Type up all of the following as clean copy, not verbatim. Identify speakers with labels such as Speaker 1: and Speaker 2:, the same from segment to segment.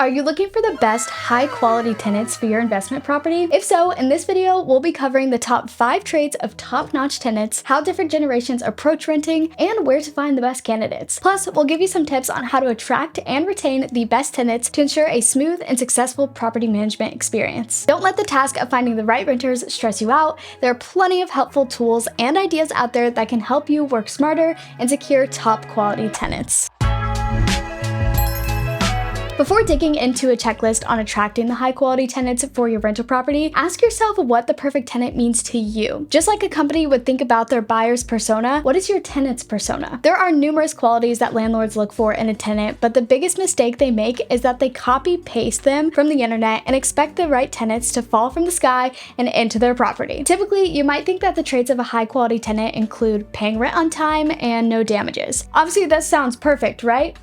Speaker 1: Are you looking for the best high-quality tenants for your investment property? If so, in this video, we'll be covering the top 5 traits of top-notch tenants, how different generations approach renting, and where to find the best candidates. Plus, we'll give you some tips on how to attract and retain the best tenants to ensure a smooth and successful property management experience. Don't let the task of finding the right renters stress you out. There are plenty of helpful tools and ideas out there that can help you work smarter and secure top-quality tenants. Before digging into a checklist on attracting the high-quality tenants for your rental property, ask yourself what the perfect tenant means to you. Just like a company would think about their buyer's persona, what is your tenant's persona? There are numerous qualities that landlords look for in a tenant, but the biggest mistake they make is that they copy-paste them from the internet and expect the right tenants to fall from the sky and into their property. Typically, you might think that the traits of a high-quality tenant include paying rent on time and no damages. Obviously, that sounds perfect, right?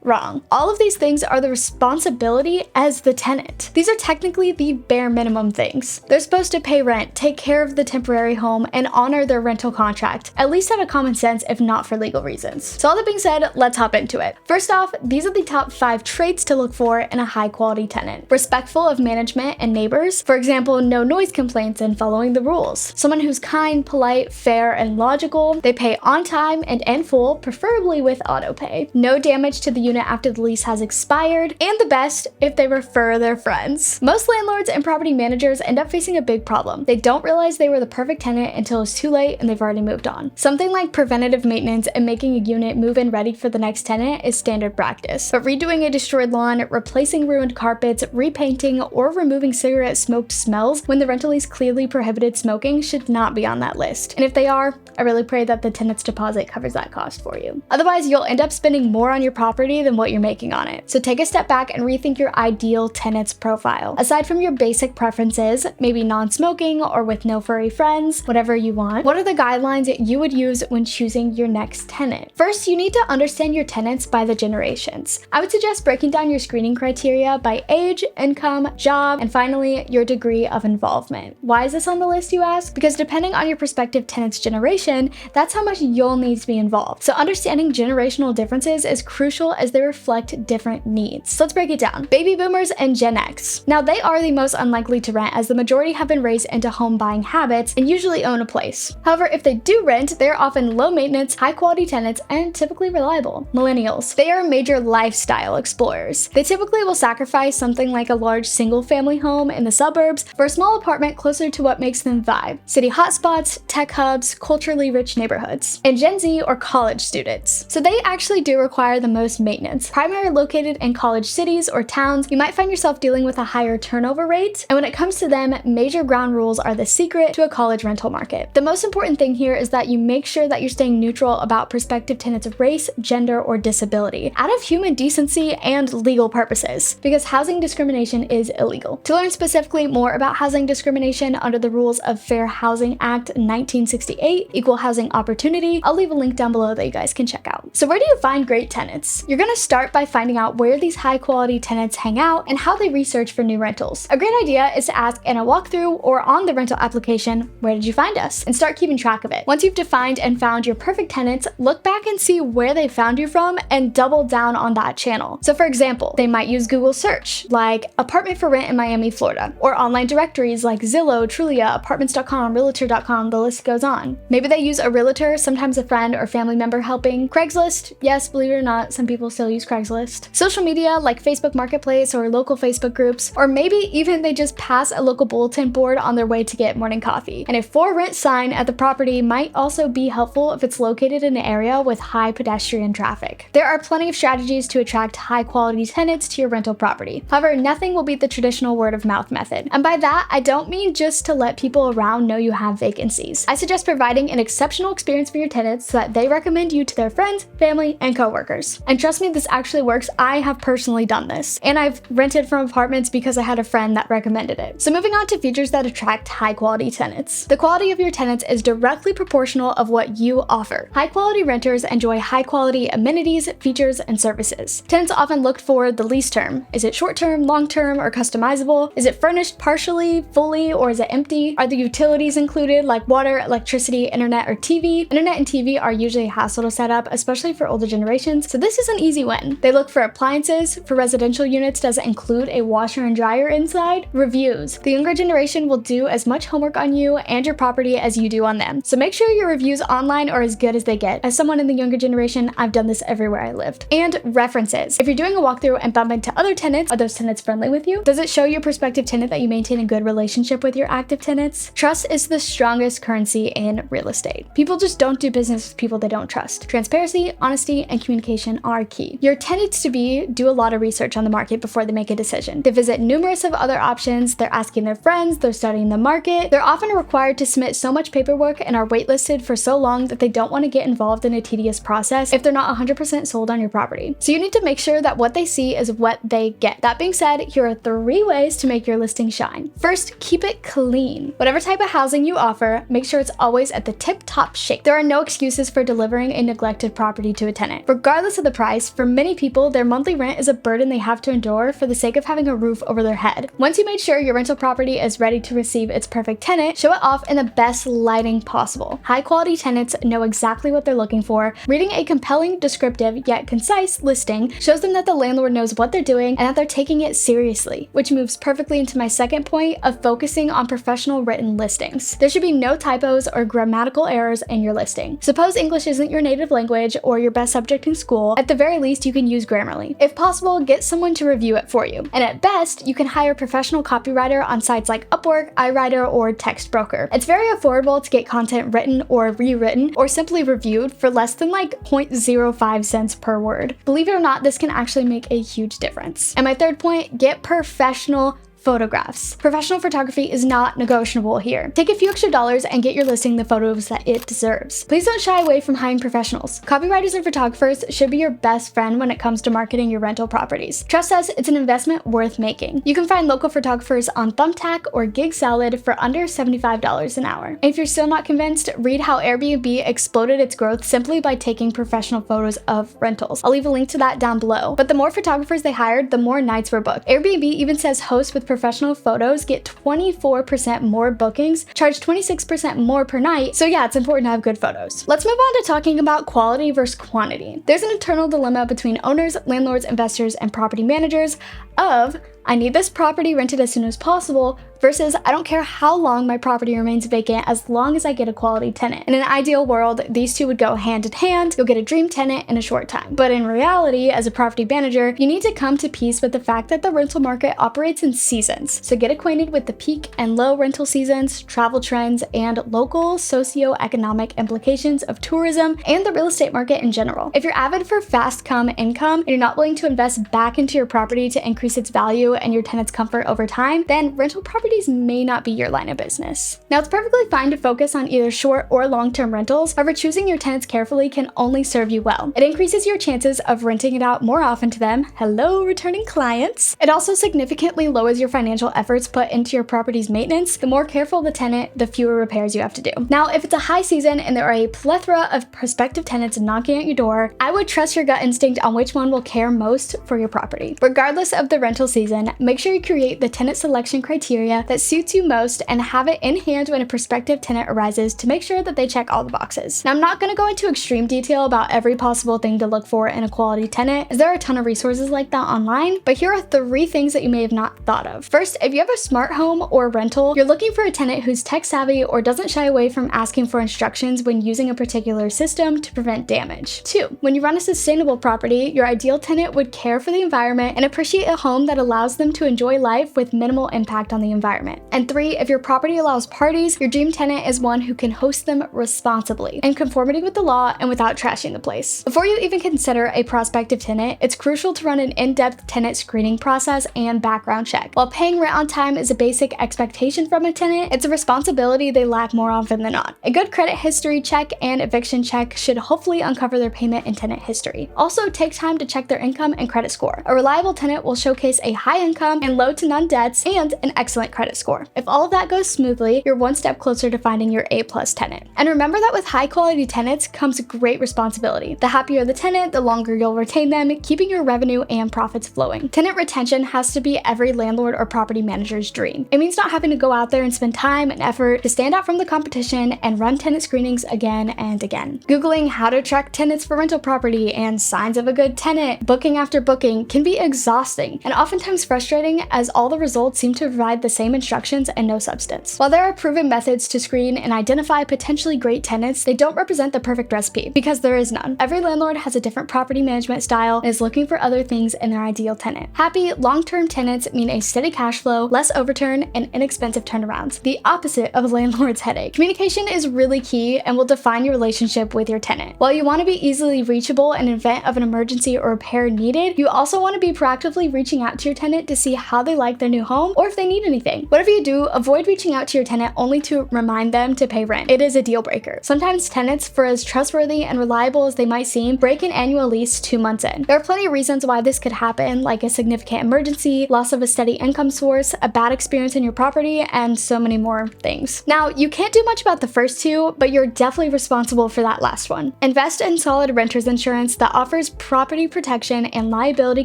Speaker 1: Wrong. All of these things are the responsibility as the tenant. These are technically the bare minimum things. They're supposed to pay rent, take care of the temporary home, and honor their rental contract, at least out of common sense if not for legal reasons. So all that being said, let's hop into it. First off, these are the top 5 traits to look for in a high quality tenant. Respectful of management and neighbors. For example, no noise complaints and following the rules. Someone who's kind, polite, fair, and logical. They pay on time and in full, preferably with auto pay. No damage to the unit after the lease has expired, and the best, if they refer their friends. Most landlords and property managers end up facing a big problem. They don't realize they were the perfect tenant until it's too late and they've already moved on. Something like preventative maintenance and making a unit move-in ready for the next tenant is standard practice, but redoing a destroyed lawn, replacing ruined carpets, repainting, or removing cigarette smoke smells when the rental lease clearly prohibited smoking should not be on that list. And if they are, I really pray that the tenant's deposit covers that cost for you. Otherwise, you'll end up spending more on your property than what you're making on it. So take a step back and rethink your ideal tenant's profile. Aside from your basic preferences, maybe non-smoking or with no furry friends, whatever you want, what are the guidelines you would use when choosing your next tenant? First, you need to understand your tenants by the generations. I would suggest breaking down your screening criteria by age, income, job, and finally, your degree of involvement. Why is this on the list, you ask? Because depending on your prospective tenant's generation, that's how much you'll need to be involved. So understanding generational differences is crucial as they reflect different needs. So let's break it down. Baby boomers and Gen X. Now they are the most unlikely to rent as the majority have been raised into home buying habits and usually own a place. However, if they do rent, they're often low maintenance, high quality tenants and typically reliable. Millennials. They are major lifestyle explorers. They typically will sacrifice something like a large single family home in the suburbs for a small apartment closer to what makes them vibe. City hotspots, tech hubs, culturally rich neighborhoods. And Gen Z or college students. So they actually do require the most maintenance. Primarily located in college cities or towns, you might find yourself dealing with a higher turnover rate, and when it comes to them, major ground rules are the secret to a college rental market. The most important thing here is that you make sure that you're staying neutral about prospective tenants of race, gender, or disability, out of human decency and legal purposes, because housing discrimination is illegal. To learn specifically more about housing discrimination under the rules of Fair Housing Act 1968, Equal Housing Opportunity, I'll leave a link down below that you guys can check out. So where do you find great tenants? You're gonna start by finding out where these high quality tenants hang out and how they research for new rentals. A great idea is to ask in a walkthrough or on the rental application, where did you find us? And start keeping track of it. Once you've defined and found your perfect tenants, look back and see where they found you from and double down on that channel. So for example, they might use Google search, like apartment for rent in Miami, Florida, or online directories like Zillow, Trulia, apartments.com, realtor.com, the list goes on. Maybe they use a realtor, sometimes a friend or family member helping. Craigslist, yes, believe it or not, some people still use Craigslist. Social media like Facebook Marketplace or local Facebook groups, or maybe even they just pass a local bulletin board on their way to get morning coffee. And a for rent sign at the property might also be helpful if it's located in an area with high pedestrian traffic. There are plenty of strategies to attract high quality tenants to your rental property. However, nothing will beat the traditional word of mouth method. And by that, I don't mean just to let people around know you have vacancies. I suggest providing an exceptional experience for your tenants so that they recommend you to their friends, family, and coworkers. And trust me, this actually works. I have personally done this, and I've rented from apartments because I had a friend that recommended it. So moving on to features that attract high quality tenants. The quality of your tenants is directly proportional of what you offer. High quality renters enjoy high quality amenities, features, and services. Tenants often look for the lease term. Is it short term, long term, or customizable? Is it furnished partially, fully, or is it empty? Are the utilities included like water, electricity, internet, or TV? Internet and TV are usually a hassle to set up, especially for older generations, so this is an easy easy win. They look for appliances. For residential units, does it include a washer and dryer inside? Reviews. The younger generation will do as much homework on you and your property as you do on them. So make sure your reviews online are as good as they get. As someone in the younger generation, I've done this everywhere I lived. And references. If you're doing a walkthrough and bump into other tenants, are those tenants friendly with you? Does it show your prospective tenant that you maintain a good relationship with your active tenants? Trust is the strongest currency in real estate. People just don't do business with people they don't trust. Transparency, honesty, and communication are key. Your tenants to be do a lot of research on the market before they make a decision. They visit numerous of other options, they're asking their friends, they're studying the market. They're often required to submit so much paperwork and are waitlisted for so long that they don't want to get involved in a tedious process if they're not 100% sold on your property. So you need to make sure that what they see is what they get. That being said, here are 3 ways to make your listing shine. First, keep it clean. Whatever type of housing you offer, make sure it's always at the tip-top shape. There are no excuses for delivering a neglected property to a tenant. Regardless of the price, for many people, their monthly rent is a burden they have to endure for the sake of having a roof over their head. Once you made sure your rental property is ready to receive its perfect tenant, show it off in the best lighting possible. High-quality tenants know exactly what they're looking for. Reading a compelling, descriptive, yet concise listing shows them that the landlord knows what they're doing and that they're taking it seriously, which moves perfectly into my second point of focusing on professional written listings. There should be no typos or grammatical errors in your listing. Suppose English isn't your native language or your best subject in school, at the very least you can use Grammarly. If possible, get someone to review it for you. And at best, you can hire a professional copywriter on sites like Upwork, iWriter, or Textbroker. It's very affordable to get content written or rewritten or simply reviewed for less than like 0.05 cents per word. Believe it or not, this can actually make a huge difference. And my third point, get professional photographs. Professional photography is not negotiable here. Take a few extra dollars and get your listing the photos that it deserves. Please don't shy away from hiring professionals. Copywriters and photographers should be your best friend when it comes to marketing your rental properties. Trust us, it's an investment worth making. You can find local photographers on Thumbtack or Gig Salad for under $75 an hour. And if you're still not convinced, read how Airbnb exploded its growth simply by taking professional photos of rentals. I'll leave a link to that down below. But the more photographers they hired, the more nights were booked. Airbnb even says hosts with professional photos get 24% more bookings, charge 26% more per night, so yeah, it's important to have good photos. Let's move on to talking about quality versus quantity. There's an eternal dilemma between owners, landlords, investors, and property managers of I need this property rented as soon as possible versus I don't care how long my property remains vacant as long as I get a quality tenant. In an ideal world, these two would go hand in hand. You'll get a dream tenant in a short time. But in reality, as a property manager, you need to come to peace with the fact that the rental market operates in seasons. So get acquainted with the peak and low rental seasons, travel trends, and local socioeconomic implications of tourism and the real estate market in general. If you're avid for fast come income and you're not willing to invest back into your property to increase its value and your tenant's comfort over time, then rental properties may not be your line of business. Now, it's perfectly fine to focus on either short or long-term rentals. However, choosing your tenants carefully can only serve you well. It increases your chances of renting it out more often to them. Hello, returning clients. It also significantly lowers your financial efforts put into your property's maintenance. The more careful the tenant, the fewer repairs you have to do. Now, if it's a high season and there are a plethora of prospective tenants knocking at your door, I would trust your gut instinct on which one will care most for your property. Regardless of the rental season, make sure you create the tenant selection criteria that suits you most and have it in hand when a prospective tenant arises to make sure that they check all the boxes. Now, I'm not going to go into extreme detail about every possible thing to look for in a quality tenant, as there are a ton of resources like that online, but here are 3 things that you may have not thought of. First, if you have a smart home or rental, you're looking for a tenant who's tech savvy or doesn't shy away from asking for instructions when using a particular system to prevent damage. 2, when you run a sustainable property, your ideal tenant would care for the environment and appreciate a home that allows them to enjoy life with minimal impact on the environment. And 3, if your property allows parties, your dream tenant is one who can host them responsibly, in conformity with the law and without trashing the place. Before you even consider a prospective tenant, it's crucial to run an in-depth tenant screening process and background check. While paying rent on time is a basic expectation from a tenant, it's a responsibility they lack more often than not. A good credit history check and eviction check should hopefully uncover their payment and tenant history. Also, take time to check their income and credit score. A reliable tenant will showcase a high income and low to none debts, and an excellent credit score. If all of that goes smoothly, you're one step closer to finding your A-plus tenant. And remember that with high-quality tenants comes great responsibility. The happier the tenant, the longer you'll retain them, keeping your revenue and profits flowing. Tenant retention has to be every landlord or property manager's dream. It means not having to go out there and spend time and effort to stand out from the competition and run tenant screenings again and again. Googling how to track tenants for rental property and signs of a good tenant, booking after booking, can be exhausting and oftentimes frustrating, as all the results seem to provide the same instructions and no substance. While there are proven methods to screen and identify potentially great tenants, they don't represent the perfect recipe, because there is none. Every landlord has a different property management style and is looking for other things in their ideal tenant. Happy, long-term tenants mean a steady cash flow, less overturn, and inexpensive turnarounds, the opposite of a landlord's headache. Communication is really key and will define your relationship with your tenant. While you want to be easily reachable in event of an emergency or repair needed, you also want to be proactively reaching out to your tenant to see how they like their new home or if they need anything. Whatever you do, avoid reaching out to your tenant only to remind them to pay rent. It is a deal breaker. Sometimes tenants, for as trustworthy and reliable as they might seem, break an annual lease 2 months in. There are plenty of reasons why this could happen, like a significant emergency, loss of a steady income source, a bad experience in your property, and so many more things. Now, you can't do much about the first two, but you're definitely responsible for that last one. Invest in solid renter's insurance that offers property protection and liability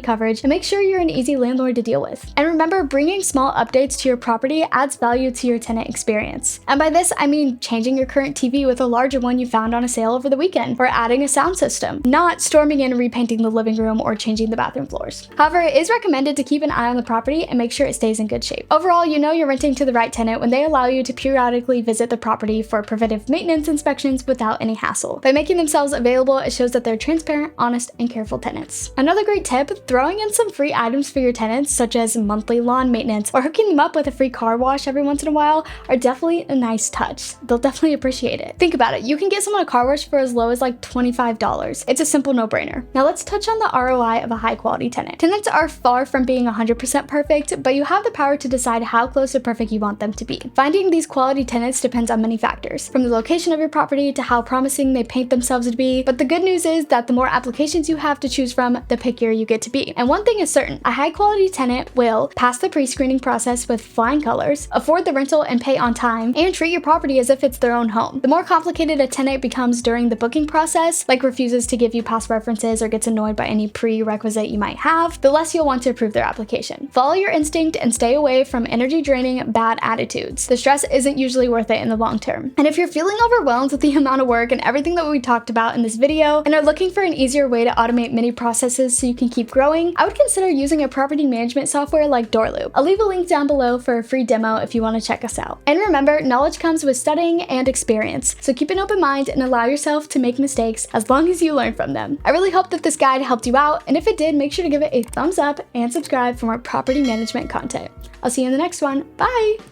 Speaker 1: coverage, and make sure you're an easy landlord to deal with. And remember, bringing small updates to your property adds value to your tenant experience. And by this, I mean changing your current TV with a larger one you found on a sale over the weekend, or adding a sound system, not storming in and repainting the living room or changing the bathroom floors. However, it is recommended to keep an eye on the property and make sure it stays in good shape. Overall, you know you're renting to the right tenant when they allow you to periodically visit the property for preventive maintenance inspections without any hassle. By making themselves available, it shows that they're transparent, honest, and careful tenants. Another great tip, throwing in some free items for your tenants, such as monthly lawn maintenance or hooking them up with a free car wash every once in a while, are definitely a nice touch. They'll definitely appreciate it. Think about it, you can get someone a car wash for as low as like $25. It's a simple no-brainer. Now let's touch on the ROI of a high-quality tenant. Tenants are far from being 100% perfect, but you have the power to decide how close to perfect you want them to be. Finding these quality tenants depends on many factors, from the location of your property to how promising they paint themselves to be, but the good news is that the more applications you have to choose from, the pickier you get to be. And one thing is certain, a high-quality tenant will pass the pre-screening process with flying colors, afford the rental and pay on time, and treat your property as if it's their own home. The more complicated a tenant becomes during the booking process, like refuses to give you past references or gets annoyed by any prerequisite you might have, the less you'll want to approve their application. Follow your instinct and stay away from energy-draining, bad attitudes. The stress isn't usually worth it in the long term. And if you're feeling overwhelmed with the amount of work and everything that we talked about in this video and are looking for an easier way to automate many processes so you can keep growing, I would consider using a property management software like DoorLoop. I'll leave a link down below for a free demo if you want to check us out. And remember, knowledge comes with studying and experience, so keep an open mind and allow yourself to make mistakes as long as you learn from them. I really hope that this guide helped you out, and if it did, make sure to give it a thumbs up and subscribe for more property management content. I'll see you in the next one. Bye!